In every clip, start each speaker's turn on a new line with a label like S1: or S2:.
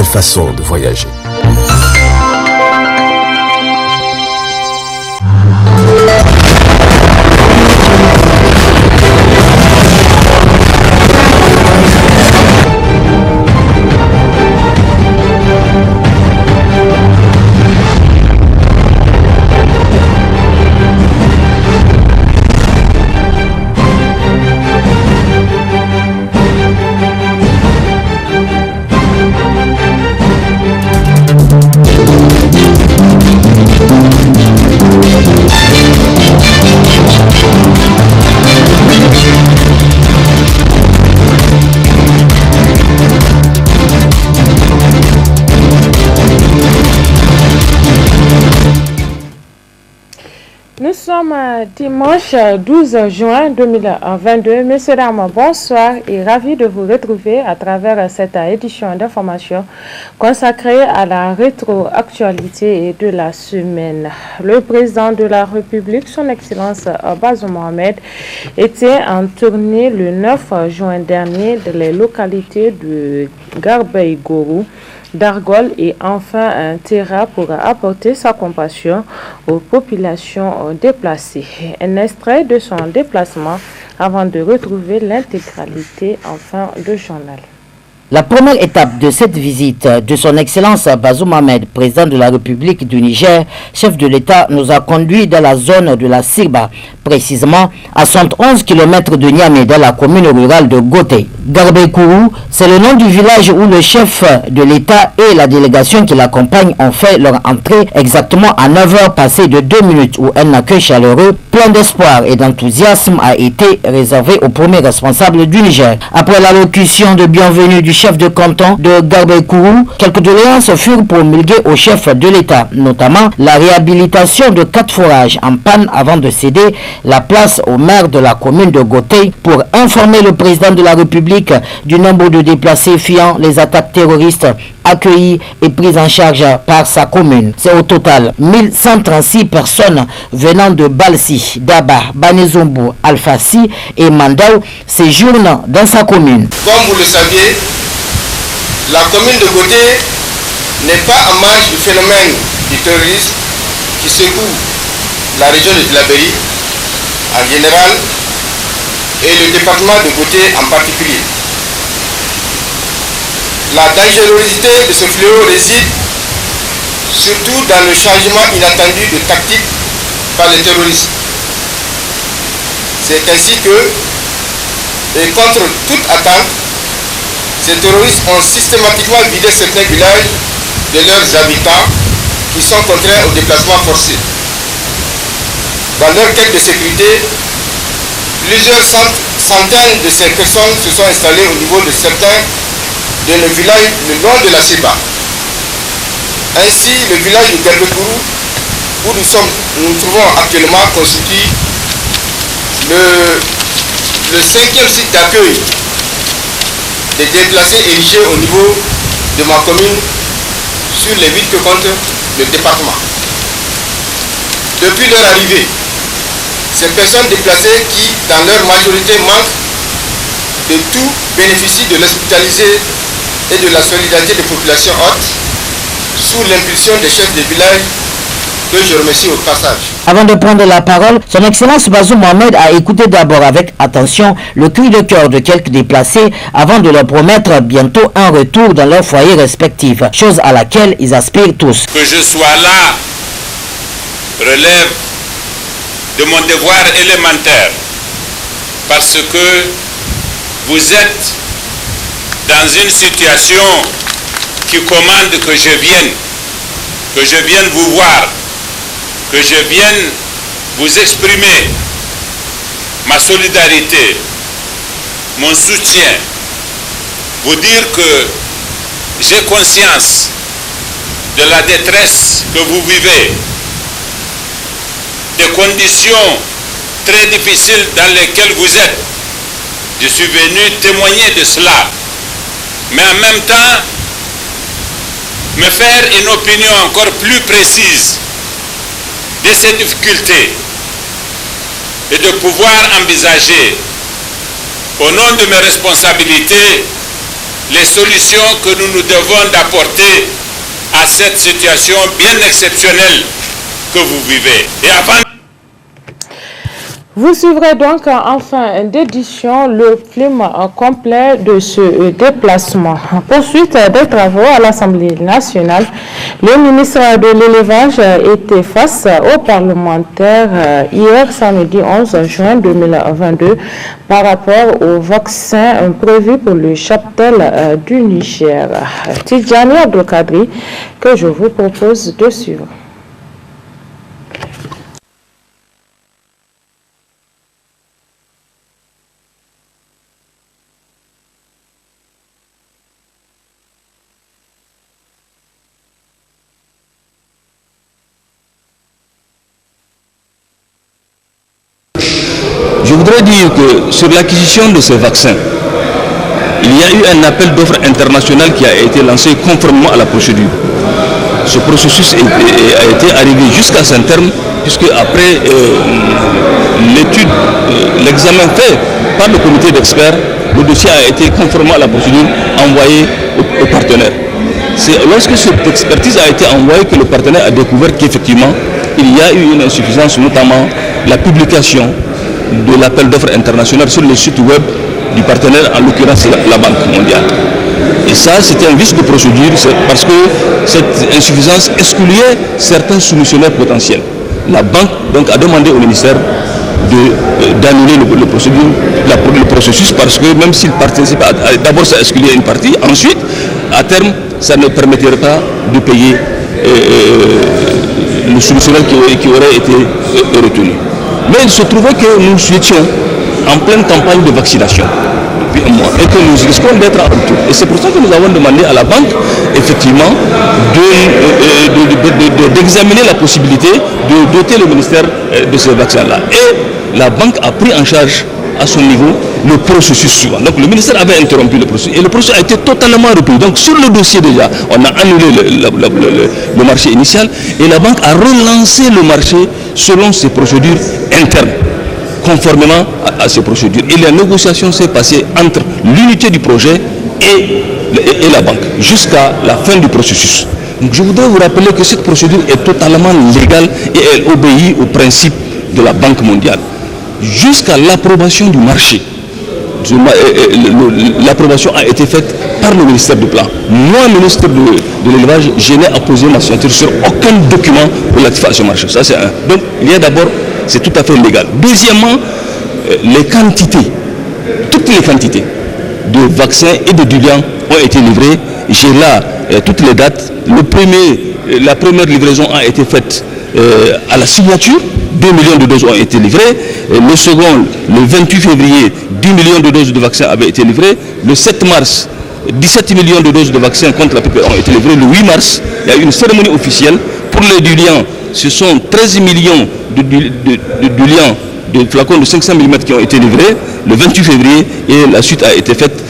S1: façon de voyager.
S2: Nous sommes dimanche 12 juin 2022. Messieurs, dames, bonsoir et ravi de vous retrouver à travers cette édition d'information consacrée à la rétroactualité de la semaine. Le président de la République, son Excellence Bazoum Mohamed, était en tournée le 9 juin dernier dans les localités de Garbaïgourou, d'Argol et enfin Terra pour apporter sa compassion aux populations déplacées. Un extrait de son déplacement avant de retrouver l'intégralité en fin de journal.
S3: La première étape de cette visite de son Excellence Bazoum Mohamed, président de la République du Niger, chef de l'État, nous a conduit dans la zone de la Sirba, précisément à 111 km de Niamey, dans la commune rurale de Goté. Garbaïgourou, c'est le nom du village où le chef de l'État et la délégation qui l'accompagne ont fait leur entrée exactement à 9h passées de 2 minutes, où un accueil chaleureux, plein d'espoir et d'enthousiasme a été réservé au premier responsable du Niger. Après l'allocution de bienvenue du chef de canton de Garbaïgourou, quelques doléances furent promulguées au chef de l'État, notamment la réhabilitation de 4 forages en panne avant de céder la place au maire de la commune de Goté pour informer le président de la République du nombre de déplacés fuyant les attaques terroristes accueillis et prises en charge par sa commune. C'est au total 1136 personnes venant de Balsi, Daba, Banezombo, Alfassi et Mandao séjournent dans sa commune.
S4: Comme vous le saviez, la commune de Goté n'est pas en marge du phénomène du terrorisme qui secoue la région de Tillabéri en général et le département de Goté en particulier. La dangerosité de ce fléau réside surtout dans le changement inattendu de tactique par les terroristes. C'est ainsi que, et contre toute attente, ces terroristes ont systématiquement vidé certains villages de leurs habitants qui sont contraints au déplacement forcé. Dans leur quête de sécurité, plusieurs centaines de ces personnes se sont installées au niveau de certains de nos villages le long de la Seba. Ainsi, le village de Garbaïgourou, où nous trouvons actuellement, constitue le 5e site d'accueil des déplacés érigés au niveau de ma commune sur les 8 que compte le département. Depuis leur arrivée, ces personnes déplacées qui, dans leur majorité, manquent de tout, bénéficient de l'hospitalité et de la solidarité des populations hautes sous l'impulsion des chefs de village que je remercie au passage.
S3: Avant de prendre la parole, son Excellence Bazoum Mohamed a écouté d'abord avec attention le cri de cœur de quelques déplacés avant de leur promettre bientôt un retour dans leurs foyers respectifs, chose à laquelle ils aspirent tous.
S5: Que je sois là relève de mon devoir élémentaire parce que vous êtes dans une situation qui commande que je vienne vous voir, que je vienne vous exprimer ma solidarité, mon soutien, vous dire que j'ai conscience de la détresse que vous vivez, des conditions très difficiles dans lesquelles vous êtes. Je suis venu témoigner de cela, mais en même temps, me faire une opinion encore plus précise de ces difficultés et de pouvoir envisager, au nom de mes responsabilités, les solutions que nous nous devons d'apporter à cette situation bien exceptionnelle que vous vivez. Et avant...
S2: Vous suivrez donc en fin d'édition le film complet de ce déplacement. Poursuite des travaux à l'Assemblée nationale, le ministre de l'Élevage était face aux parlementaires hier samedi 11 juin 2022 par rapport au vaccin prévu pour le cheptel du Niger. Tidjani Abdelkadri, que je vous propose de suivre.
S1: Je voudrais dire que sur l'acquisition de ces vaccins, il y a eu un appel d'offres international qui a été lancé conformément à la procédure. Ce processus a été arrivé jusqu'à son terme, puisque après l'étude, l'examen fait par le comité d'experts, le dossier a été conformément à la procédure envoyé au partenaire. C'est lorsque cette expertise a été envoyée que le partenaire a découvert qu'effectivement, il y a eu une insuffisance, notamment la publication de l'appel d'offres international sur le site web du partenaire, en l'occurrence la Banque mondiale. Et ça, c'était un vice de procédure parce que cette insuffisance excluait certains soumissionnaires potentiels. La Banque donc, a demandé au ministère d'annuler le processus parce que même s'il participe, d'abord ça excluait une partie, ensuite, à terme, ça ne permettrait pas de payer le soumissionnaire qui aurait été retenu. Mais il se trouvait que nous étions en pleine campagne de vaccination depuis un mois et que nous risquons d'être en retour. Et c'est pour ça que nous avons demandé à la banque, effectivement, d'examiner la possibilité de doter le ministère de ces vaccins-là. Et la banque a pris en charge à son niveau le processus suivant. Donc le ministère avait interrompu le processus et le processus a été totalement repris. Donc sur le dossier déjà, on a annulé le marché initial et la banque a relancé le marché selon ses procédures internes, conformément à ces procédures. Et la négociation s'est passée entre l'unité du projet et la banque jusqu'à la fin du processus. Donc je voudrais vous rappeler que cette procédure est totalement légale et elle obéit aux principes de la Banque mondiale. Jusqu'à l'approbation du marché, l'approbation a été faite par le ministère du Plan. Moi, ministre de l'Élevage, je n'ai apposé ma signature sur aucun document relatif à ce marché. Ça, c'est un. Donc, il y a d'abord, c'est tout à fait légal. Deuxièmement, les quantités, toutes les quantités de vaccins et de diluants ont été livrées. J'ai là toutes les dates. La première livraison a été faite à la signature. 2 millions de doses ont été livrées. Le second, le 28 février, 10 millions de doses de vaccins avaient été livrées. Le 7 mars, 17 millions de doses de vaccins contre la PPR ont été livrées. Le 8 mars, il y a eu une cérémonie officielle. Pour les diluants, ce sont 13 millions de diluants, de flacons de 500 mm qui ont été livrés le 28 février et la suite a été faite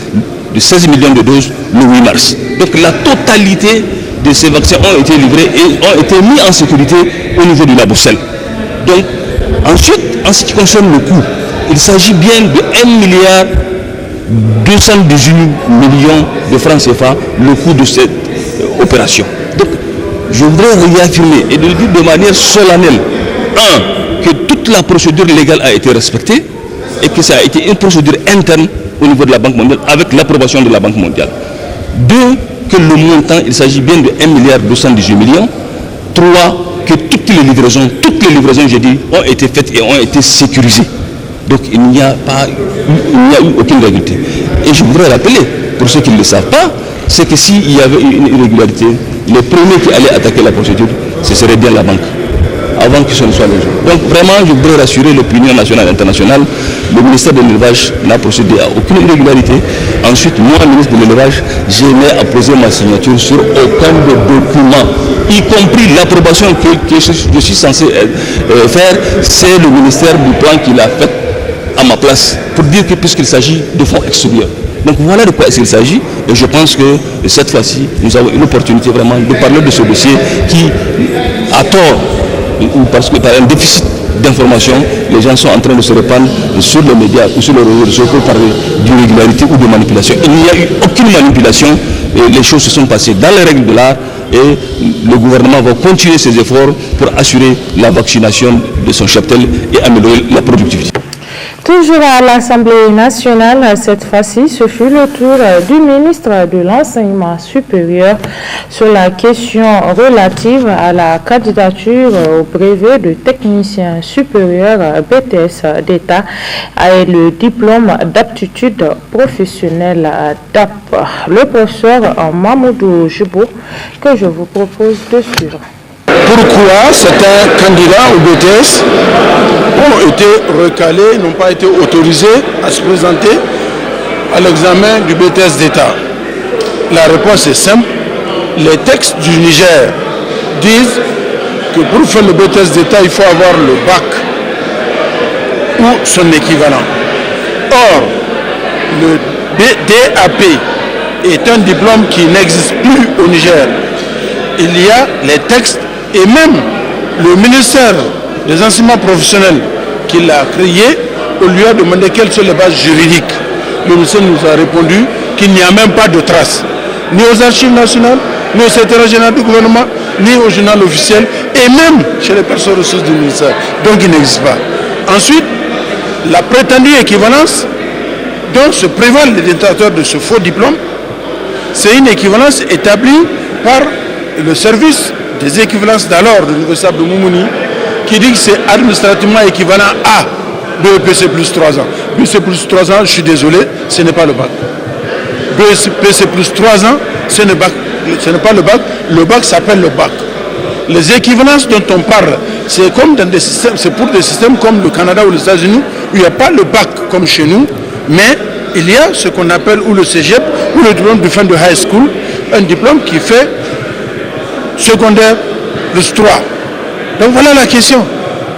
S1: de 16 millions de doses le 8 mars. Donc la totalité de ces vaccins ont été livrés et ont été mis en sécurité au niveau du labo Sel. Donc, ensuite, en ce qui concerne le coût, il s'agit bien de 1 milliard 218 millions de francs CFA, le coût de cette opération. Donc, je voudrais réaffirmer et de le dire de manière solennelle, que toute la procédure légale a été respectée et que ça a été une procédure interne au niveau de la Banque mondiale avec l'approbation de la Banque mondiale. 2, que le montant, il s'agit bien de 1 milliard 218 millions. 3, que toutes les livraisons, j'ai dit, ont été faites et ont été sécurisées. Donc il n'y a eu aucune irrégularité. Et je voudrais rappeler, pour ceux qui ne le savent pas, c'est que s'il y avait eu une irrégularité, les premiers qui allaient attaquer la procédure, ce serait bien la banque, avant que ce ne soit les gens. Donc vraiment, je voudrais rassurer l'opinion nationale et internationale, le ministère de l'Élevage n'a procédé à aucune irrégularité. Ensuite, moi, ministre de l'Élevage, je n'ai apposé ma signature sur aucun des documents, y compris l'approbation que je suis censé faire, c'est le ministère du Plan qui l'a fait à ma place, pour dire que puisqu'il s'agit de fonds extérieurs. Donc voilà de quoi il s'agit et je pense que cette fois-ci, nous avons une opportunité vraiment de parler de ce dossier qui, à tort, ou parce que par un déficit d'information, les gens sont en train de se répandre sur les médias ou sur les réseaux sociaux pour parler d'irrégularité ou de manipulation. Il n'y a eu aucune manipulation et les choses se sont passées dans les règles de l'art et le gouvernement va continuer ses efforts pour assurer la vaccination de son cheptel et améliorer la productivité.
S2: Toujours à l'Assemblée nationale, cette fois-ci, ce fut le tour du ministre de l'Enseignement supérieur sur la question relative à la candidature au brevet de technicien supérieur BTS d'État et le diplôme d'aptitude professionnelle DAP. Le professeur Mamoudou Jibo, que je vous propose de suivre.
S6: Pourquoi certains candidats au BTS ont été recalés, n'ont pas été autorisés à se présenter à l'examen du BTS d'État? La réponse est simple. Les textes du Niger disent que pour faire le BTS d'État, il faut avoir le bac ou son équivalent. Or, le DAP est un diplôme qui n'existe plus au Niger. Il y a les textes et même le ministère des enseignements professionnels qui l'a créé, on lui a demandé quelles sont les bases juridiques. Le ministère nous a répondu qu'il n'y a même pas de traces, ni aux archives nationales, ni au secrétariat général du gouvernement, ni au journal officiel, et même chez les personnes ressources du ministère. Donc il n'existe pas. Ensuite, la prétendue équivalence dont se prévalent les détenteurs de ce faux diplôme, c'est une équivalence établie par le service des équivalences d'alors de l'Université de Moumouni qui dit que c'est administrativement équivalent à BEPC plus 3 ans. BEPC plus 3 ans, je suis désolé, ce n'est pas le bac. BEPC plus 3 ans, ce n'est pas le bac. Le bac s'appelle le bac. Les équivalences dont on parle, c'est comme dans des systèmes, c'est pour des systèmes comme le Canada ou les États-Unis où il n'y a pas le bac comme chez nous, mais il y a ce qu'on appelle ou le cégep ou le diplôme de fin de high school, un diplôme qui fait secondaire plus 3. Donc voilà la question.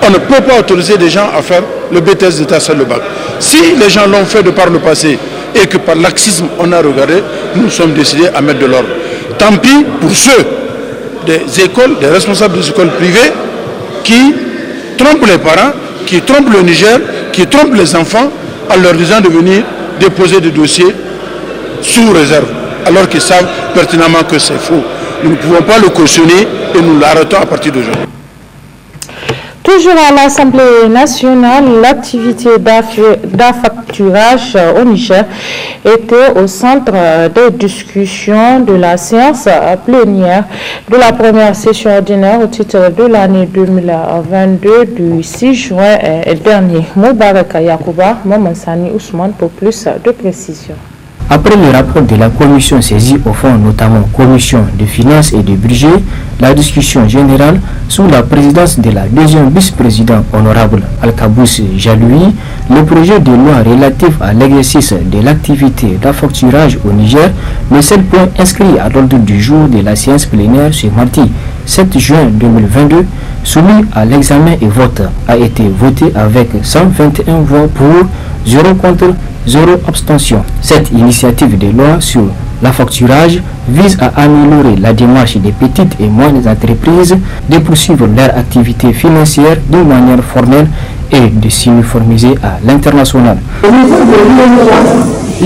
S6: On ne peut pas autoriser des gens à faire le BTS d'État sur le bac. Si les gens l'ont fait de par le passé et que par laxisme on a regardé, nous sommes décidés à mettre de l'ordre. Tant pis pour ceux des écoles, des responsables des écoles privées qui trompent les parents, qui trompent le Niger, qui trompent les enfants en leur disant de venir déposer des dossiers sous réserve, alors qu'ils savent pertinemment que c'est faux. Nous ne pouvons pas le cautionner et nous l'arrêtons à partir d'aujourd'hui.
S2: Toujours à l'Assemblée nationale, l'activité d'affacturage au Niger était au centre des discussions de la séance plénière de la première session ordinaire au titre de l'année 2022 du 6 juin dernier. Moubaraka Yakouba, Mamansani Ousmane pour plus de précisions.
S7: Après le rapport de la commission saisie au fond, notamment commission de finances et de budget, la discussion générale sous la présidence de la deuxième vice-présidente honorable Al-Kabous Jaloui, le projet de loi relatif à l'exercice de l'activité d'affacturage au Niger, le seul point inscrit à l'ordre du jour de la séance plénière ce mardi 7 juin 2022, soumis à l'examen et vote, a été voté avec 121 voix pour, 0 contre, 0 abstention. Cette initiative de loi sur l'affacturage vise à améliorer la démarche des petites et moyennes entreprises de poursuivre leur activité financière d'une manière formelle et de s'uniformiser à l'international.
S8: Au niveau de l'UE3,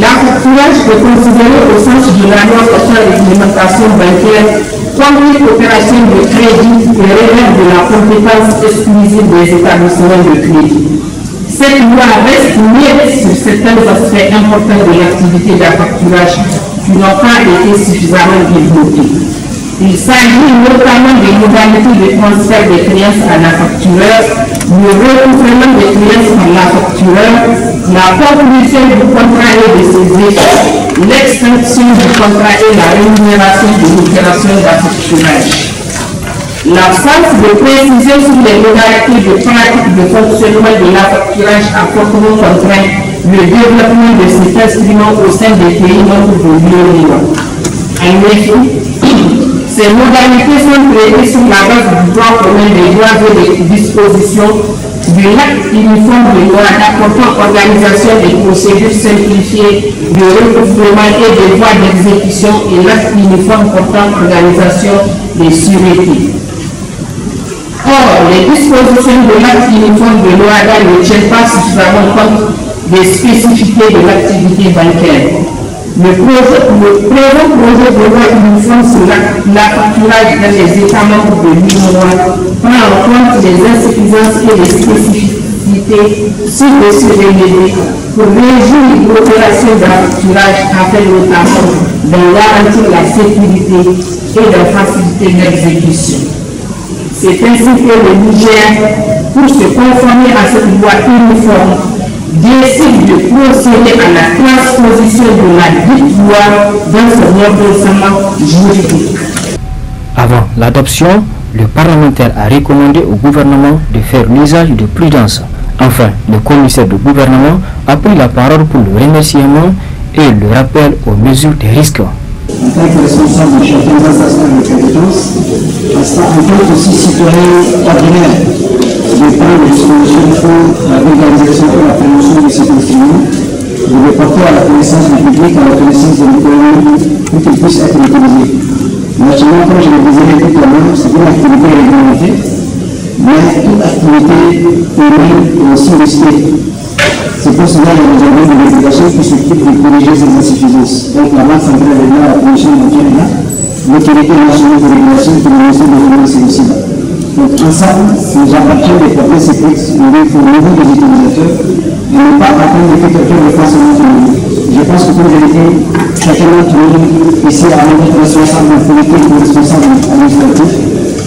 S8: l'affacturage est considéré au sens de la loi portant l'implémentation bancaire comme une opération de crédit et relève de la compétence exclusive des établissements de crédit. Cette loi reste muette sur certains aspects importants de l'activité d'affacturage qui n'ont pas été suffisamment développés. Il s'agit notamment des modalités de transfert des créances à l'affactureur, le recouvrement des créances par l'affactureur, la conclusion du contrat et de ses effets, l'extinction du contrat et la rémunération de l'opération d'affacturage. L'absence de précision sur les modalités de pratique de fonctionnement de l'affacturage a fortement contraint le développement de cet instrument au sein des pays membres de l'UE. En effet, ces modalités sont traitées sur la base du droit commun des droits et des dispositions de l'acte uniforme de loi apportant organisation des procédures simplifiées de recouvrement et des voies d'exécution et l'acte uniforme portant organisation des sûretés. Or, les dispositions de l'acte uniforme de l'OADA ne tiennent pas suffisamment compte des spécificités de l'activité bancaire. Le présent projet de loi uniforme sur l'affacturage dans les États membres de l'UEMOA prend en compte les insuffisances et les spécificités ci-dessus révélées pour régimer l'opération d'affacturage afin notamment de garantir la sécurité et de faciliter l'exécution. C'est ainsi que le Niger, pour se conformer à cette loi uniforme, décide de procéder à la transposition de la dite loi dans son ordonnancement juridique.
S7: Avant l'adoption, le parlementaire a recommandé au gouvernement de faire l'usage de prudence. Enfin, le commissaire du gouvernement a pris la parole pour le remerciement et le rappel aux mesures de risque.
S9: En tant que responsable de chacun des instances de compétences, en tant aussi citoyen ordinaire, de prendre les dispositions pour la légalisation et la promotion de cet instrument, de le porter à la connaissance du public, à la connaissance de l'économie, pour qu'il puisse être utilisé. Naturellement, comme je le disais tout à l'heure, c'est une activité réglementée, mais toute activité humaine est aussi risquée. C'est pour cela que nous avons des délégations qui s'occupent de corriger ces insuffisances. Donc la Banque centrale est là, la Commission bancaire est là, l'autorité nationale de régulation qui est le ministère des Finances est aussi là. Donc ensemble, nous appartient de porter ces textes au niveau des utilisateurs et ne pas attendre que quelqu'un le fasse à notre niveau. Je pense que comme je l'ai dit, chacun d'entre nous ici a un responsable politique ou responsable administratif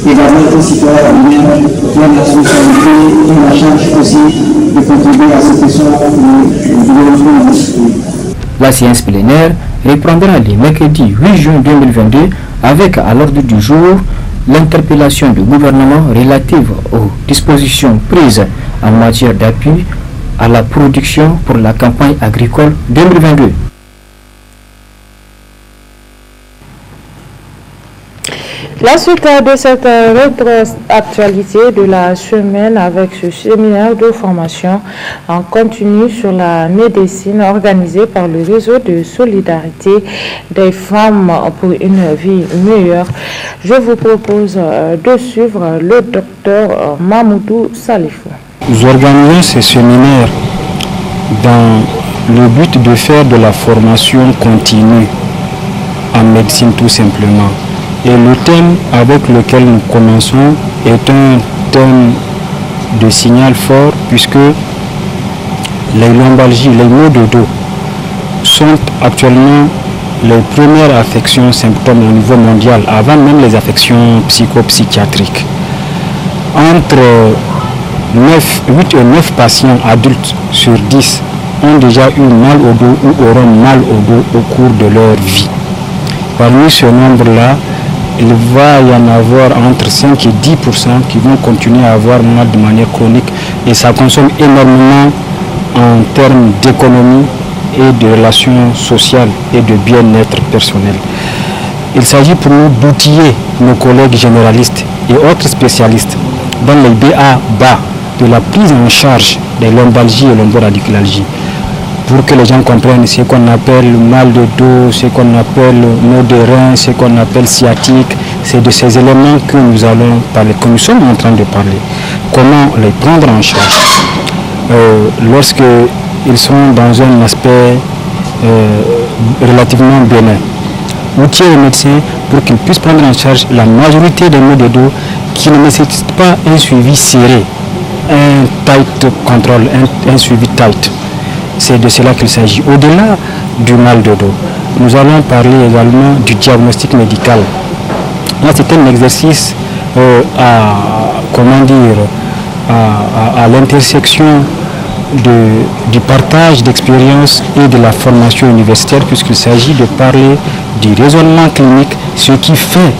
S9: et d'avoir un citoyen ordinaire qui a la responsabilité et la charge aussi de contribuer à cette question du développement de ce pays.
S7: La séance plénière reprendra le mercredi 8 juin 2022 avec à l'ordre du jour l'interpellation du gouvernement relative aux dispositions prises en matière d'appui à la production pour la campagne agricole 2022.
S2: La suite de cette actualité de la semaine avec ce séminaire de formation en continu sur la médecine organisé par le réseau de solidarité des femmes pour une vie meilleure. Je vous propose de suivre le docteur Mamoudou Salifou.
S10: Nous organisons ce séminaire dans le but de faire de la formation continue en médecine tout simplement. Et le thème avec lequel nous commençons est un thème de signal fort puisque les lombalgies, les maux de dos sont actuellement les premières affections symptômes au niveau mondial avant même les affections psychopsychiatriques. Entre 8 et 9 patients adultes sur 10 ont déjà eu mal au dos ou auront mal au dos au cours de leur vie. Parmi ce nombre-là, il va y en avoir entre 5 et 10% qui vont continuer à avoir mal de manière chronique et ça consomme énormément en termes d'économie et de relations sociales et de bien-être personnel. Il s'agit pour nous d'outiller nos collègues généralistes et autres spécialistes dans les BA de la prise en charge des lombalgies et lomboradiculalgies pour que les gens comprennent ce qu'on appelle mal de dos, ce qu'on appelle maux de rein, ce qu'on appelle sciatique. C'est de ces éléments que nous allons parler, que nous sommes en train de parler. Comment les prendre en charge lorsqu'ils sont dans un aspect relativement bénin. Outiller les médecins pour qu'ils puissent prendre en charge la majorité des maux de dos qui ne nécessitent pas un suivi serré, un tight control, un suivi tight. C'est de cela qu'il s'agit. Au-delà du mal de dos, nous allons parler également du diagnostic médical. Là, c'est un exercice à l'intersection du partage d'expériences et de la formation universitaire, puisqu'il s'agit de parler du raisonnement clinique, ce qui fait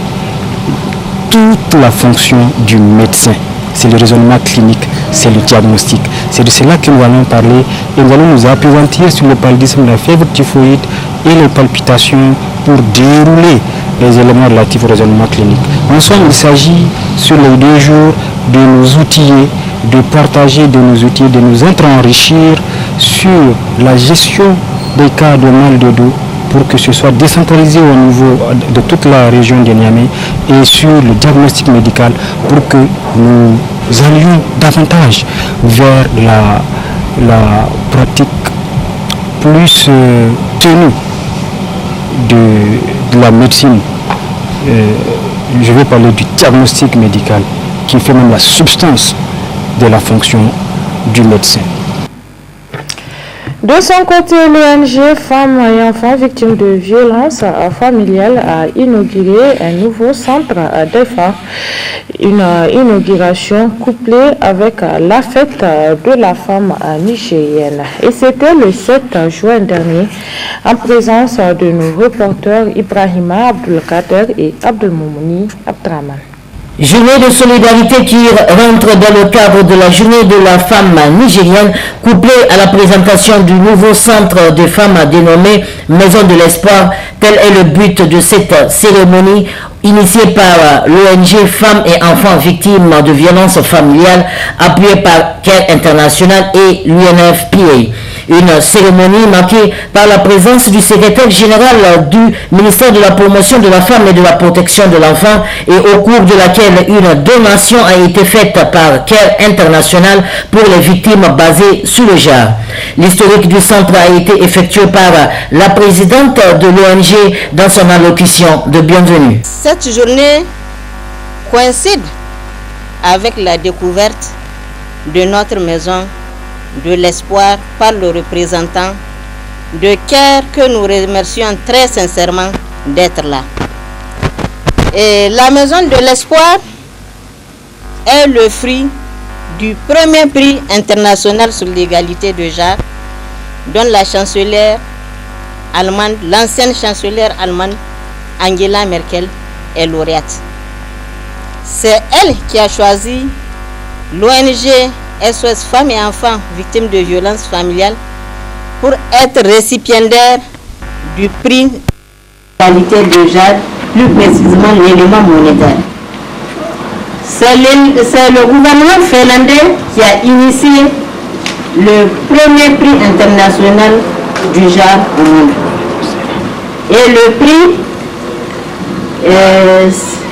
S10: toute la fonction du médecin. C'est le raisonnement clinique, c'est le diagnostic. C'est de cela que nous allons parler et nous allons nous appesantir sur le paludisme, la fièvre typhoïde et les palpitations pour dérouler les éléments relatifs au raisonnement clinique. En somme, il s'agit sur les 2 jours de nous outiller, de partager de nos outils, de nous enrichir sur la gestion des cas de mal de dos pour que ce soit décentralisé au niveau de toute la région de Niamey et sur le diagnostic médical pour que nous allions davantage vers la pratique plus tenue de la médecine. Je vais parler du diagnostic médical qui fait même la substance de la fonction du médecin.
S2: De son côté, l'ONG Femmes et Enfants Victimes de Violences Familiales a inauguré un nouveau centre d'EFA, une inauguration couplée avec la fête de la femme nigérienne. Et c'était le 7 juin dernier, en présence de nos reporters Ibrahima Abdulkader et Abdelmoumouni Abdraman.
S3: Journée de solidarité qui rentre dans le cadre de la journée de la femme nigérienne, couplée à la présentation du nouveau centre de femmes dénommé Maison de l'Espoir. Tel est le but de cette cérémonie initiée par l'ONG Femmes et Enfants Victimes de Violences Familiales, appuyée par CARE International et l'UNFPA. Une cérémonie marquée par la présence du secrétaire général du ministère de la Promotion de la Femme et de la Protection de l'Enfant, et au cours de laquelle une donation a été faite par CARE International pour les victimes basées sous le JAR. L'historique du centre a été effectué par la présidente de l'ONG dans son allocution de bienvenue.
S11: Cette journée coïncide avec la découverte de notre maison de l'espoir par le représentant de CARE que nous remercions très sincèrement d'être là. Et la maison de l'espoir est le fruit du premier prix international sur l'égalité de genre dont la chancelière allemande, l'ancienne chancelière allemande Angela Merkel est lauréate. C'est elle qui a choisi l'ONG SOS Femmes et Enfants Victimes de Violences Familiales pour être récipiendaire du prix d'égalité de genre, plus précisément l'élément monétaire. C'est le gouvernement finlandais qui a initié le premier prix international du genre au monde. Et le prix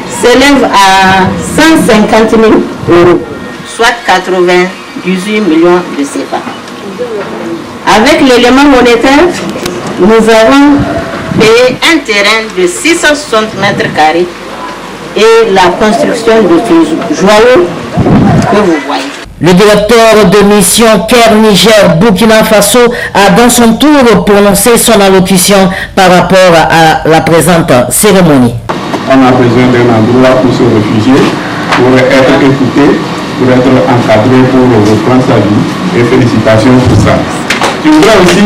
S11: s'élève à 150 000 euros, soit 98 millions de CFA. Avec l'élément monétaire, nous avons payé un terrain de 660 mètres carrés et la construction de ce joyau que vous voyez.
S3: Le directeur de mission CARE Niger Burkina Faso a dans son tour prononcé son allocution par rapport à la présente cérémonie.
S12: On a besoin d'un endroit pour se réfugier, pour être écouté, pour être encadré, pour reprendre sa vie. Et félicitations pour ça. Je voudrais aussi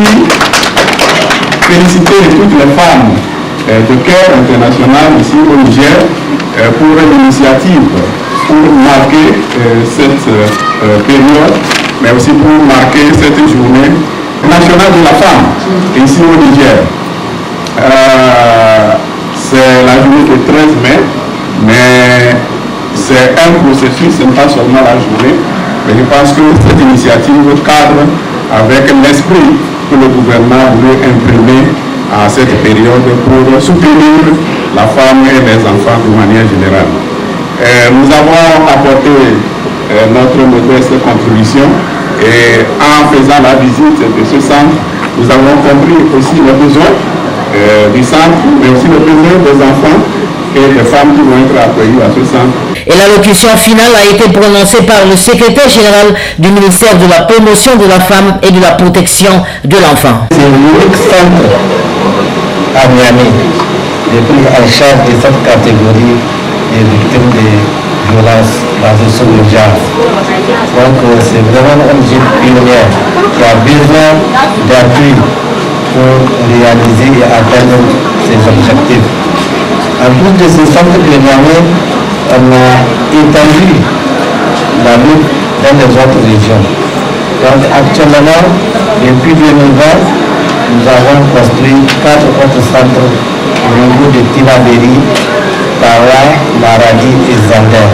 S12: féliciter toutes les femmes de CARE International ici au Niger pour l'initiative, pour marquer cette période, mais aussi pour marquer cette journée nationale de la femme ici au Niger. C'est la journée du 13 mai, mais c'est un processus, ce n'est pas seulement la journée, mais je pense que cette initiative cadre avec l'esprit que le gouvernement voulait imprimer à cette période pour soutenir la femme et les enfants de manière générale. Nous avons apporté notre modeste contribution et en faisant la visite de ce centre, nous avons compris aussi les besoins du centre, mais aussi les besoins des enfants et des femmes qui vont être accueillies à ce centre.
S3: Et l'allocution finale a été prononcée par le secrétaire général du ministère de la Promotion de la Femme et de la Protection de l'Enfant.
S9: C'est l'unique centre à Niamey de prise en charge de cette catégorie des victimes de violences basées sur le genre. Donc c'est vraiment une ONG pionnière qui a besoin d'appui pour réaliser et atteindre ses objectifs. En plus de ce centre de Niamey, on a étendu la lutte dans les autres régions. Donc actuellement, depuis 2020, nous avons construit 4 autres centres au niveau de Tilaberi, Tawa, Maradi et Zander.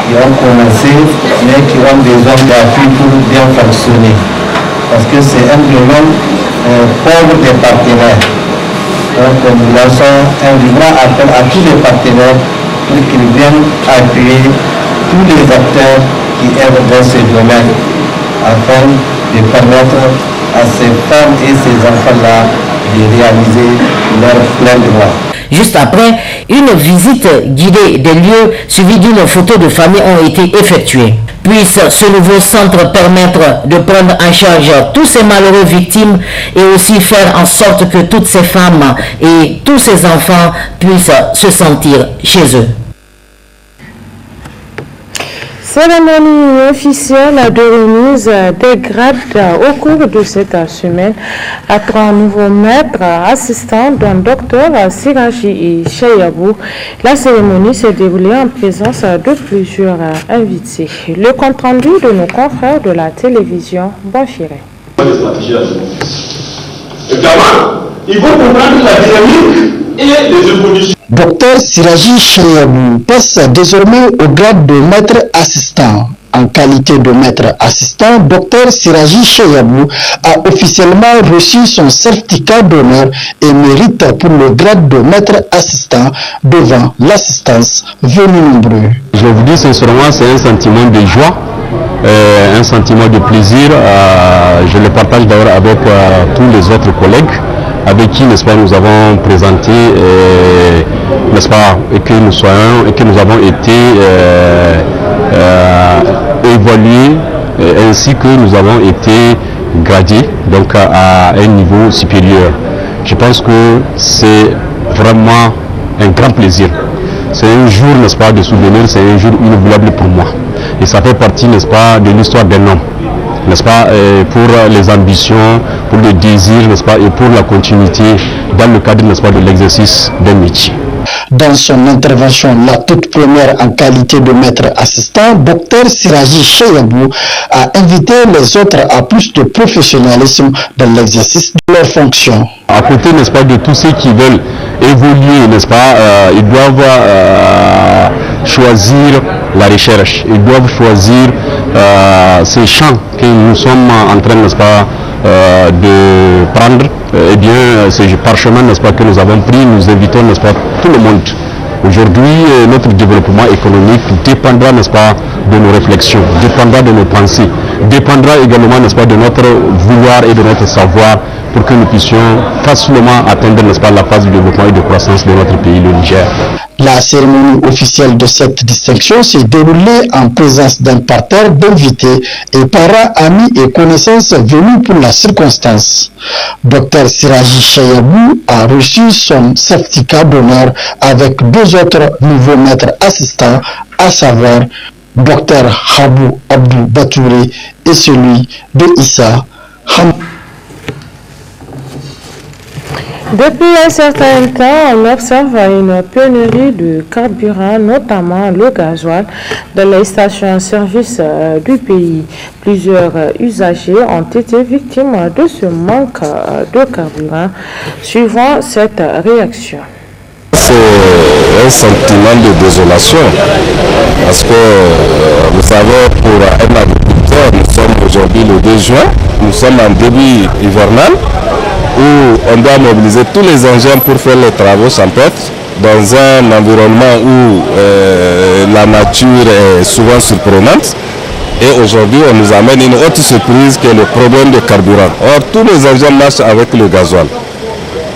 S9: Qui ont commencé, mais qui ont besoin d'appui pour bien fonctionner. Parce que c'est un domaine pauvres des partenaires. Donc nous lançons un vibrant appel à tous les partenaires pour qu'ils viennent appuyer tous les acteurs qui œuvrent dans ce domaine afin de permettre à ces femmes et ces enfants-là de réaliser leurs plein droit.
S3: Juste après, une visite guidée des lieux suivie d'une photo de famille ont été effectuées. Puisse ce nouveau centre permettre de prendre en charge tous ces malheureux victimes et aussi faire en sorte que toutes ces femmes et tous ces enfants puissent se sentir chez eux.
S2: Cérémonie officielle de remise des grades au cours de cette semaine à 3 nouveaux maîtres assistants dont Dr Siraji Chayabou. La cérémonie s'est déroulée en présence de plusieurs invités. Le compte rendu de nos confrères de la télévision Bonfiré.
S13: Il faut comprendre la dynamique et les évolutions.
S14: Dr Siraji Chayabou passe désormais au grade de maître assistant. En qualité de maître assistant, Dr Siraji Chayabou a officiellement reçu son certificat d'honneur et mérite pour le grade de maître assistant devant l'assistance venue nombreux.
S15: Je vous dis sincèrement, c'est un sentiment de joie, un sentiment de plaisir. Je le partage d'ailleurs avec tous les autres collègues avec qui, n'est-ce pas, nous avons présenté, n'est-ce pas, et que nous avons été évalués, ainsi que nous avons été gradés, donc à un niveau supérieur. Je pense que c'est vraiment un grand plaisir. C'est un jour, n'est-ce pas, de souvenir, c'est un jour inoubliable pour moi. Et ça fait partie, n'est-ce pas, de l'histoire d'un homme, n'est-ce pas, pour les ambitions, pour le désir, n'est-ce pas, et pour la continuité dans le cadre, n'est-ce pas, de l'exercice d'un métier.
S14: Dans son intervention, la toute première en qualité de maître assistant, Dr Siraji Chayabou a invité les autres à plus de professionnalisme dans l'exercice de leurs fonctions.
S15: À côté, n'est-ce pas, de tous ceux qui veulent évoluer, n'est-ce pas, ils doivent choisir la recherche, ils doivent choisir ces champs que nous sommes en train, n'est-ce pas, de prendre. Eh bien, ces parchemins, n'est-ce pas, que nous avons pris, nous invitons, n'est-ce pas, tout le monde. Aujourd'hui, notre développement économique dépendra, n'est-ce pas, de nos réflexions, dépendra de nos pensées, dépendra également, n'est-ce pas, de notre vouloir et de notre savoir pour que nous puissions facilement atteindre, n'est-ce pas, la phase de développement et de croissance de notre pays, le Niger.
S14: La cérémonie officielle de cette distinction s'est déroulée en présence d'un parterre d'invités et parents, amis et connaissances venus pour la circonstance. Dr Siraji Chayabou a reçu son certificat d'honneur avec deux autres nouveaux maîtres assistants, à savoir Dr Habou Abdou Batouré et celui de Issa Ham.
S2: Depuis un certain temps, on observe une pénurie de carburant, notamment le gasoil, dans les stations-service du pays. Plusieurs usagers ont été victimes de ce manque de carburant. Suivant cette réaction.
S16: C'est un sentiment de désolation parce que vous savez, pour un agriculteur, nous sommes aujourd'hui le 2 juin, nous sommes en début hivernal où on doit mobiliser tous les engins pour faire les travaux champêtres dans un environnement où la nature est souvent surprenante. Et aujourd'hui, on nous amène une autre surprise qui est le problème de carburant. Or, tous les engins marchent avec le gasoil.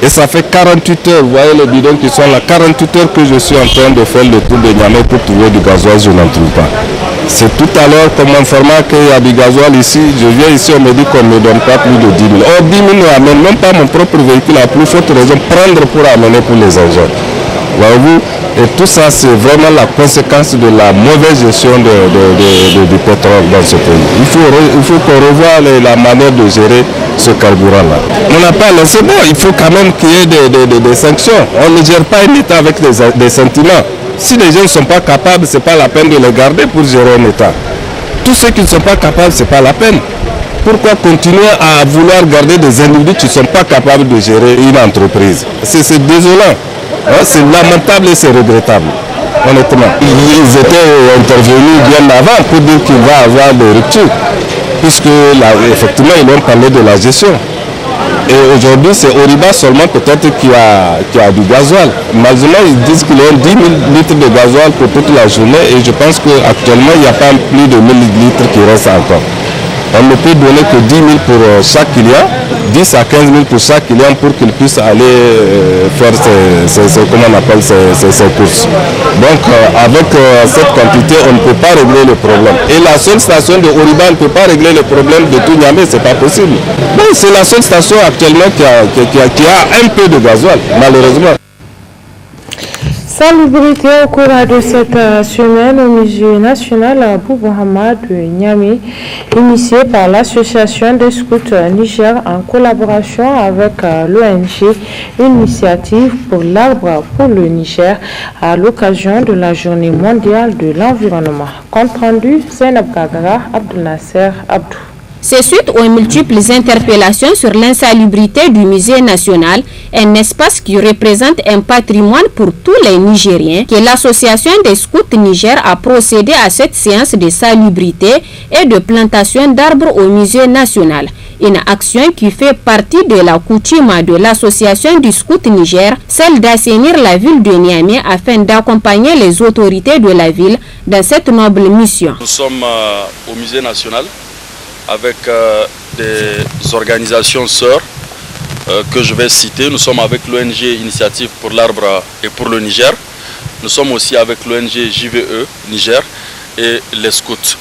S16: Et ça fait 48 heures, vous voyez les bidons qui sont là, 48 heures que je suis en train de faire le tour de Niamey pour trouver du gasoil, je n'en trouve pas. C'est tout à l'heure qu'on m'informe qu'il y a du gasoil ici, je viens ici, on me dit qu'on ne me donne pas plus de 10 000. Or 10 000 ne amène même pas mon propre véhicule, à plus forte raison, prendre pour amener pour les engins. Voyez-vous, et tout ça c'est vraiment la conséquence de la mauvaise gestion du pétrole dans ce pays. Il faut qu'on revoie la manière de gérer ce carburant-là. On n'a pas laissé, bon, il faut quand même qu'il y ait des sanctions. On ne gère pas un État avec des sentiments. Si les gens ne sont pas capables, ce n'est pas la peine de les garder pour gérer un État. Tous ceux qui ne sont pas capables, ce n'est pas la peine. Pourquoi continuer à vouloir garder des individus qui ne sont pas capables de gérer une entreprise? C'est désolant. C'est lamentable et c'est regrettable, honnêtement. Ils étaient intervenus bien avant pour dire qu'il va y avoir des ruptures, puisque là, effectivement, ils ont parlé de la gestion. Et aujourd'hui, c'est Oriba seulement peut-être qui a du gasoil. Malheureusement, ils disent qu'ils ont 10 000 litres de gasoil pour toute la journée et je pense qu'actuellement, il n'y a pas plus de 1000 litres qui restent encore. On ne peut donner que 10 000 pour chaque client, 10 à 15 000 pour chaque client pour qu'il puisse aller faire ses courses. Donc avec cette quantité, on ne peut pas régler le problème. Et la seule station de Oriba ne peut pas régler le problème de tout Niamey, ce n'est pas possible. C'est la seule station actuellement qui a un peu de gasoil, malheureusement.
S2: Salubrité au cours de cette semaine au musée national Abou Mohamed de Niamey, initié par l'association des scouts Niger en collaboration avec l'ONG Initiative pour l'arbre pour le Niger à l'occasion de la journée mondiale de l'environnement. Compte rendu, Zainab Gagara, Abdel Nasser Abdou.
S17: C'est suite aux multiples interpellations sur l'insalubrité du musée national, un espace qui représente un patrimoine pour tous les Nigériens, que l'association des scouts Niger a procédé à cette séance de salubrité et de plantation d'arbres au musée national. Une action qui fait partie de la coutume de l'association du scout Niger, celle d'assainir la ville de Niamey afin d'accompagner les autorités de la ville dans cette noble mission.
S18: Nous sommes au musée national avec des organisations sœurs que je vais citer. Nous sommes avec l'ONG Initiative pour l'arbre et pour le Niger. Nous sommes aussi avec l'ONG JVE Niger et les scouts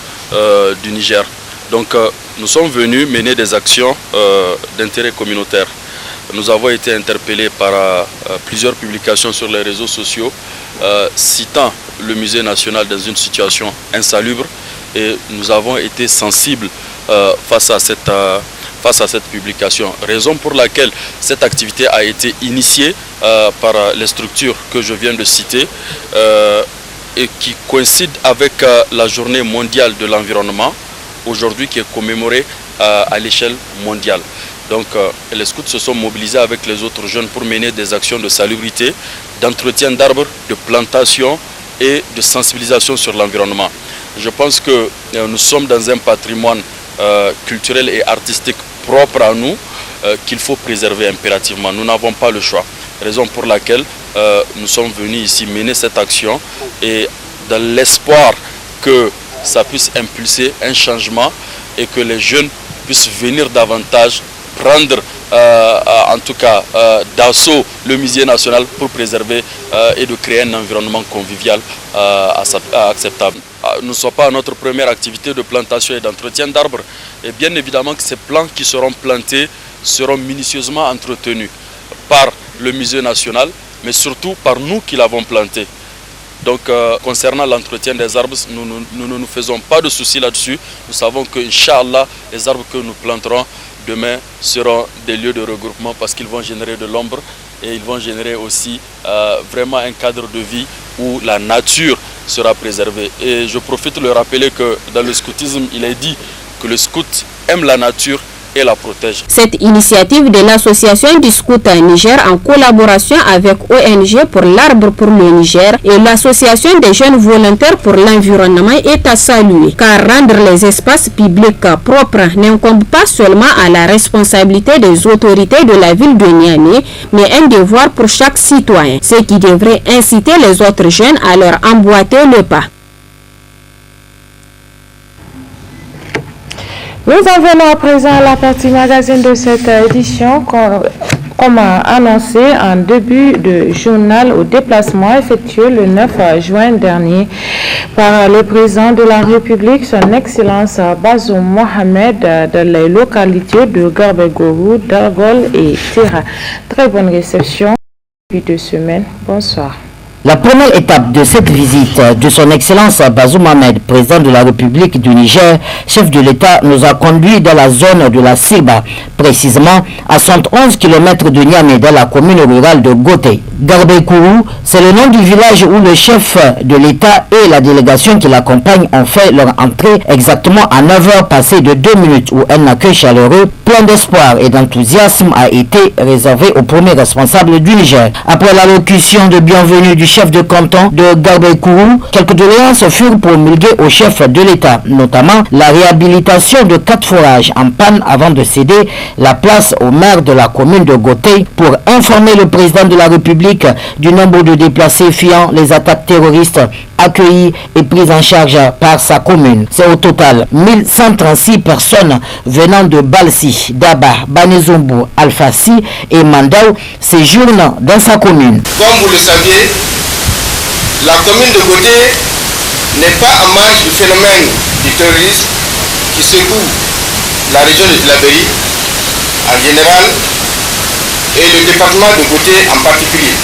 S18: du Niger. Donc nous sommes venus mener des actions d'intérêt communautaire. Nous avons été interpellés par plusieurs publications sur les réseaux sociaux citant le musée national dans une situation insalubre et nous avons été sensibles face à cette publication. Raison pour laquelle cette activité a été initiée par les structures que je viens de citer et qui coïncide avec la journée mondiale de l'environnement, aujourd'hui qui est commémorée à l'échelle mondiale. Donc les scouts se sont mobilisés avec les autres jeunes pour mener des actions de salubrité, d'entretien d'arbres, de plantation et de sensibilisation sur l'environnement. Je pense que nous sommes dans un patrimoine culturel et artistique propre à nous qu'il faut préserver impérativement. Nous n'avons pas le choix. Raison pour laquelle nous sommes venus ici mener cette action et dans l'espoir que ça puisse impulser un changement et que les jeunes puissent venir davantage prendre en tout cas d'assaut le musée national pour préserver et de créer un environnement convivial acceptable. Nous ne sommes pas à notre première activité de plantation et d'entretien d'arbres et bien évidemment que ces plants qui seront plantés seront minutieusement entretenus par le musée national mais surtout par nous qui l'avons planté. Donc concernant l'entretien des arbres, nous ne nous faisons pas de soucis là-dessus. Nous savons que Inch'Allah, les arbres que nous planterons demain seront des lieux de regroupement parce qu'ils vont générer de l'ombre et ils vont générer aussi vraiment un cadre de vie où la nature sera préservée. Et je profite de le rappeler que dans le scoutisme, il est dit que le scout aime la nature et la protège.
S17: Cette initiative de l'association du scout Niger en collaboration avec ONG pour l'arbre pour le Niger et l'association des jeunes volontaires pour l'environnement est à saluer car rendre les espaces publics propres n'incombe pas seulement à la responsabilité des autorités de la ville de Niamey mais un devoir pour chaque citoyen, ce qui devrait inciter les autres jeunes à leur emboîter le pas.
S2: Nous en venons à présent à la partie magazine de cette édition. Comme annoncé en début de journal au déplacement effectué le 9 juin dernier par le président de la République, son Excellence Bazoum Mohamed, dans les localités de Garbegourou, Dargol et Tira. Très bonne réception depuis 2 semaines. Bonsoir.
S3: La première étape de cette visite de son Excellence Bazoum Mohamed, président de la République du Niger, chef de l'État, nous a conduit dans la zone de la Sirba, précisément à 111 km de Niamey, dans la commune rurale de Goté. Garbekourou, c'est le nom du village où le chef de l'État et la délégation qui l'accompagne ont fait leur entrée exactement à 9h passées de 2 minutes, où un accueil chaleureux, plein d'espoir et d'enthousiasme a été réservé au premier responsable du Niger. Après l'allocution de bienvenue du chef de canton de Garbey-Kourou, quelques doléances furent promulguées au chef de l'État, notamment la réhabilitation de 4 forages en panne avant de céder la place au maire de la commune de Gotei pour informer le président de la République du nombre de déplacés fuyant les attaques terroristes accueillis et pris en charge par sa commune. C'est au total 1136 personnes venant de Balsi, Daba, Banezombo, Alfassi et Mandao séjournent dans sa commune.
S4: Comme vous le saviez, la commune de Gotei n'est pas en marge du phénomène du terrorisme qui secoue la région de Tillabéri en général et le département de Gotei en particulier.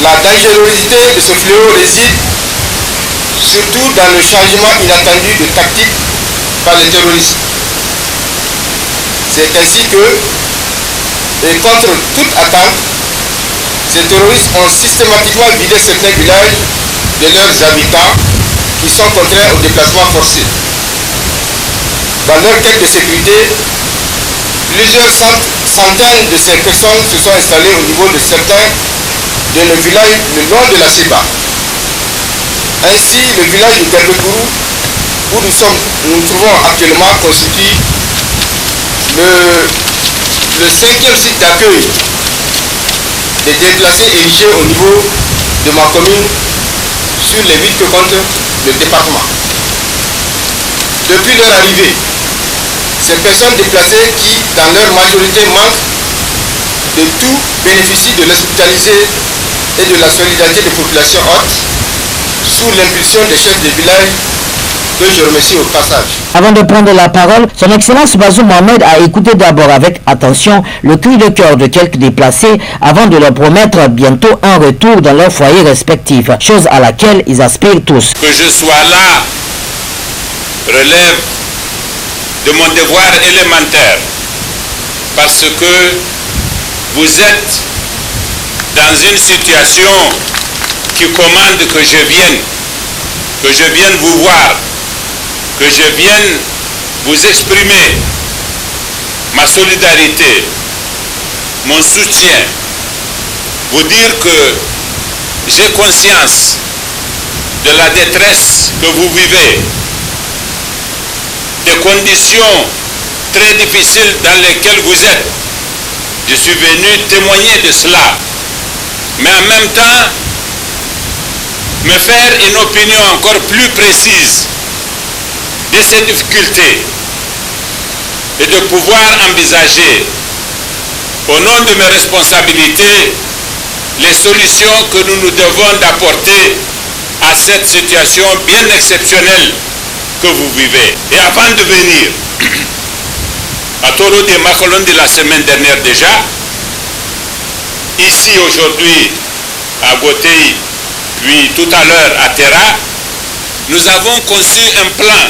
S4: La dangerosité de ce fléau réside surtout dans le changement inattendu de tactique par les terroristes. C'est ainsi que, et contre toute attente, ces terroristes ont systématiquement vidé certains villages de leurs habitants qui sont contraints au déplacement forcé. Dans leur quête de sécurité, plusieurs centaines de ces personnes se sont installées au niveau de certains de nos villages le long de la Siba. Ainsi, le village de Garbey-Kourou, où nous trouvons actuellement, constitue le 5e site d'accueil des déplacés érigés au niveau de ma commune sur les 8 que compte le département. Depuis leur arrivée, ces personnes déplacées qui, dans leur majorité, manquent de tout, bénéficient de l'hospitalité et de la solidarité des populations hautes sous l'impulsion des chefs de village que je remercie au passage.
S3: Avant de prendre la parole, son Excellence Bazoum Mohamed a écouté d'abord avec attention le cri de cœur de quelques déplacés avant de leur promettre bientôt un retour dans leurs foyers respectifs, chose à laquelle ils aspirent tous.
S5: Que je sois là relève de mon devoir élémentaire parce que vous êtes dans une situation qui commande que je vienne vous voir, que je vienne vous exprimer ma solidarité, mon soutien, vous dire que j'ai conscience de la détresse que vous vivez, des conditions très difficiles dans lesquelles vous êtes. Je suis venu témoigner de cela, mais en même temps me faire une opinion encore plus précise de ces difficultés et de pouvoir envisager, au nom de mes responsabilités, les solutions que nous devons d'apporter à cette situation bien exceptionnelle que vous vivez. Et avant de venir à Toro de Makolon de la semaine dernière déjà, ici aujourd'hui à Gotei, puis tout à l'heure à Terra, nous avons conçu un plan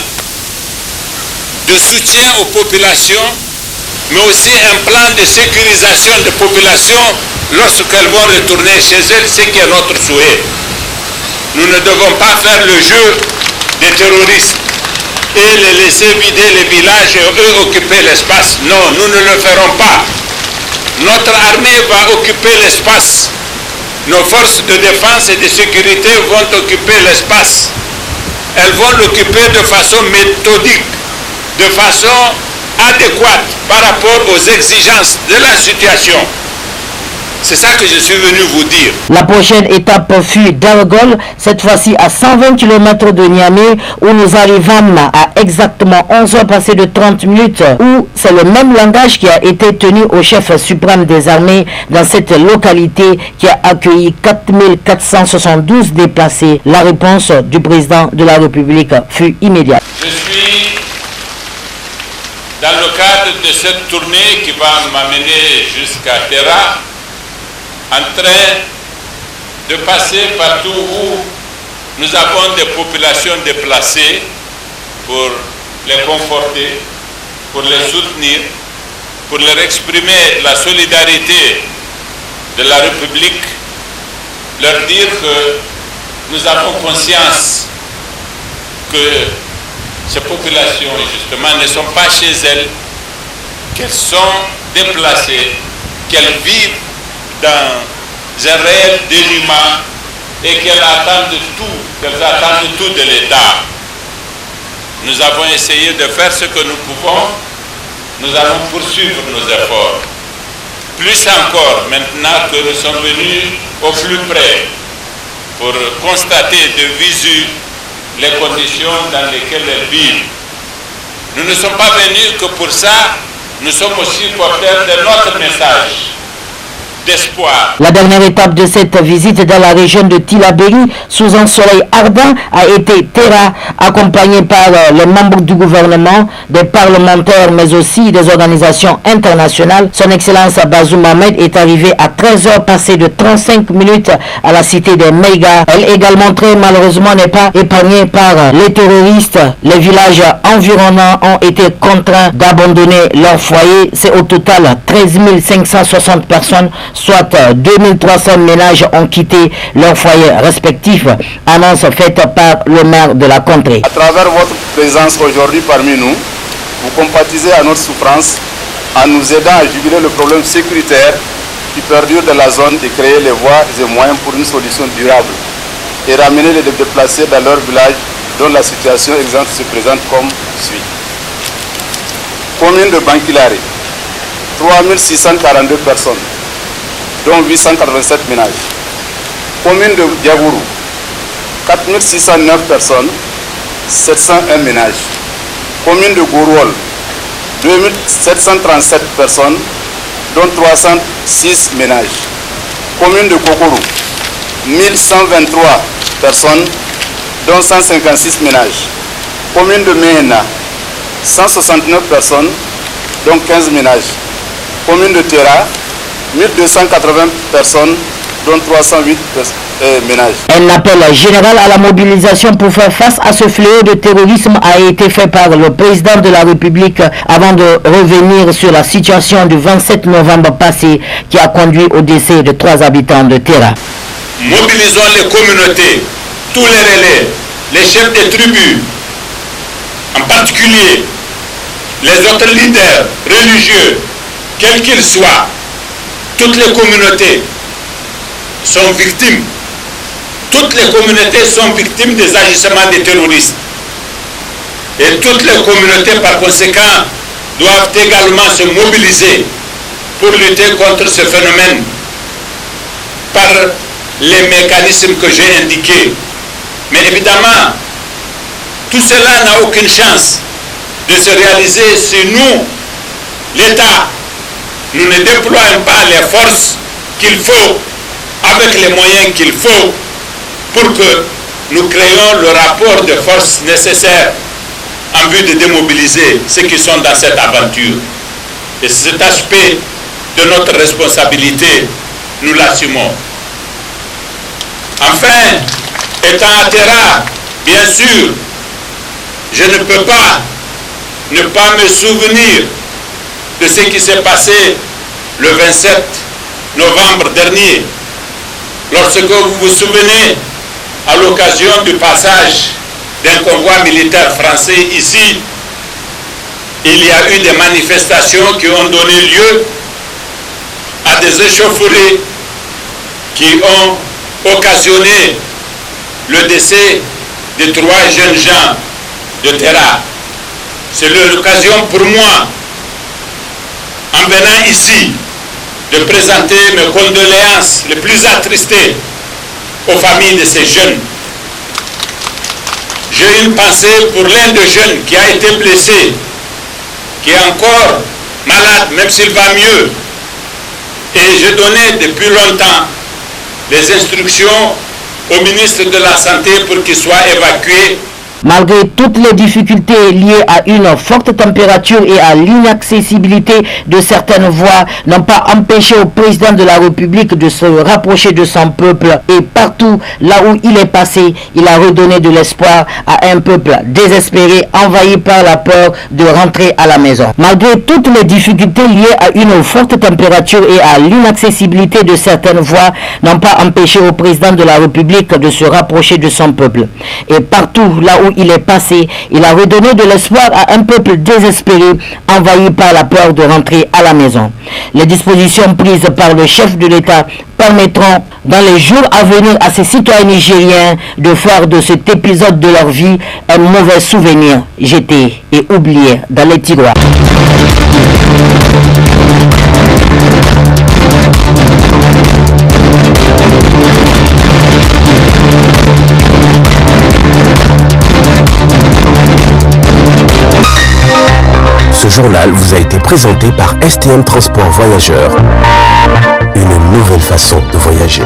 S5: de soutien aux populations, mais aussi un plan de sécurisation des populations lorsqu'elles vont retourner chez elles, ce qui est notre souhait. Nous ne devons pas faire le jeu des terroristes et les laisser vider les villages et eux occuper l'espace. Non, nous ne le ferons pas. Notre armée va occuper l'espace. Nos forces de défense et de sécurité vont occuper l'espace. Elles vont l'occuper de façon méthodique, de façon adéquate par rapport aux exigences de la situation. C'est ça que je suis venu vous dire.
S3: La prochaine étape fut Dargol, cette fois-ci à 120 km de Niamey, où nous arrivâmes à exactement 11h passées de 30 minutes, où c'est le même langage qui a été tenu au chef suprême des armées dans cette localité qui a accueilli 4472 déplacés. La réponse du président de la République fut immédiate.
S5: Je suis dans le cadre de cette tournée qui va m'amener jusqu'à Terra, en train de passer partout où nous avons des populations déplacées pour les conforter, pour les soutenir, pour leur exprimer la solidarité de la République, leur dire que nous avons conscience que ces populations, justement, ne sont pas chez elles, qu'elles sont déplacées, qu'elles vivent dans un réel dénuement et qu'elles attendent tout de l'État. Nous avons essayé de faire ce que nous pouvons. Nous allons poursuivre nos efforts. Plus encore, maintenant que nous sommes venus au plus près pour constater de visu les conditions dans lesquelles elles vivent. Nous ne sommes pas venus que pour ça, nous sommes aussi porteurs de notre message d'espoir.
S3: La dernière étape de cette visite dans la région de Tillabéri, sous un soleil ardent, a été Terra, accompagné par les membres du gouvernement, des parlementaires, mais aussi des organisations internationales. Son Excellence Bazoum Mohamed est arrivé à 13h passées de 35 minutes à la cité de Meiga. Elle également très malheureusement n'est pas épargnée par les terroristes. Les villages environnants ont été contraints d'abandonner leur foyer. C'est au total 13 560 personnes, soit 2300 ménages ont quitté leurs foyers respectifs, annonce faite par le maire de la contrée.
S19: À travers votre présence aujourd'hui parmi nous, vous compatisez à notre souffrance en nous aidant à juguler le problème sécuritaire qui perdure de la zone et créer les voies et moyens pour une solution durable et ramener les déplacés dans leur village dont la situation exempte se présente comme suit. Commune de Bankilare, 3642 personnes, dont 887 ménages. Commune de Diagourou, 4609 personnes, 701 ménages. Commune de Gourouol, 2737 personnes, dont 306 ménages. Commune de Kokorou, 1123 personnes, dont 156 ménages. Commune de Mehena, 169 personnes, dont 15 ménages. Commune de Terra, 1280 personnes, dont 308 ménages.
S3: Un appel général à la mobilisation pour faire face à ce fléau de terrorisme a été fait par le président de la République avant de revenir sur la situation du 27 novembre passé qui a conduit au décès de 3 habitants de Terra.
S5: Mobilisons les communautés, tous les relais, les chefs des tribus, en particulier les autres leaders religieux, quels qu'ils soient. Toutes les communautés sont victimes. Toutes les communautés sont victimes des agissements des terroristes. Et toutes les communautés, par conséquent, doivent également se mobiliser pour lutter contre ce phénomène par les mécanismes que j'ai indiqués. Mais évidemment, tout cela n'a aucune chance de se réaliser si nous, l'État, nous ne déployons pas les forces qu'il faut, avec les moyens qu'il faut, pour que nous créions le rapport de force nécessaire en vue de démobiliser ceux qui sont dans cette aventure. Et cet aspect de notre responsabilité, nous l'assumons. Enfin, étant à Terra, bien sûr, je ne peux pas ne pas me souvenir de ce qui s'est passé le 27 novembre dernier, lorsque vous vous souvenez, à l'occasion du passage d'un convoi militaire français ici, il y a eu des manifestations qui ont donné lieu à des échauffourées qui ont occasionné le décès de 3 jeunes gens de Terra. C'est l'occasion pour moi, en venant ici, de présenter mes condoléances les plus attristées aux familles de ces jeunes. J'ai une pensée pour l'un des jeunes qui a été blessé, qui est encore malade, même s'il va mieux. Et j'ai donné depuis longtemps les instructions au ministre de la Santé pour qu'il soit évacué.
S3: Malgré toutes les difficultés liées à une forte température et à l'inaccessibilité de certaines voies, n'ont pas empêché au président de la République de se rapprocher de son peuple. Et partout là où il est passé, il a redonné de l'espoir à un peuple désespéré, envahi par la peur de rentrer à la maison. Malgré toutes les difficultés liées à une forte température et à l'inaccessibilité de certaines voies, n'ont pas empêché au président de la République de se rapprocher de son peuple. Et partout là où où il est passé, il a redonné de l'espoir à un peuple désespéré, envahi par la peur de rentrer à la maison. Les dispositions prises par le chef de l'État permettront dans les jours à venir à ces citoyens nigériens de faire de cet épisode de leur vie un mauvais souvenir jeté et oublié dans les tiroirs.
S20: Ce journal vous a été présenté par STM Transport Voyageurs. Une nouvelle façon de voyager.